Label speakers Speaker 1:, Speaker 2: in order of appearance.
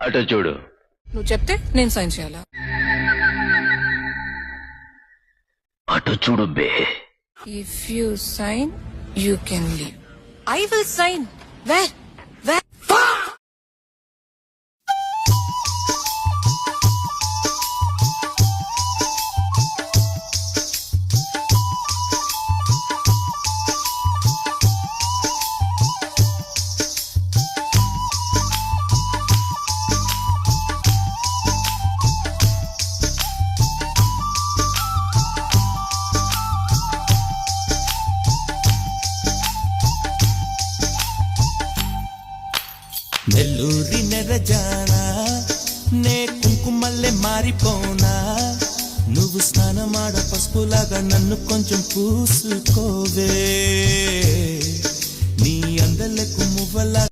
Speaker 1: అటు చూడు.
Speaker 2: నువ్వు చెప్తే నేను సైన్ చేయాలా?
Speaker 1: అటు చూడు బే.
Speaker 2: If you sign, you can leave. I will sign. Where? Where?
Speaker 3: నెల్లూరి నెరజానా నే కుంకుమల్లె మారిపోనా, నువ్వు స్నానమాడ పసుపులాగా నన్ను కొంచెం పూసుకోవే, నీ అందలకు మువ్వలా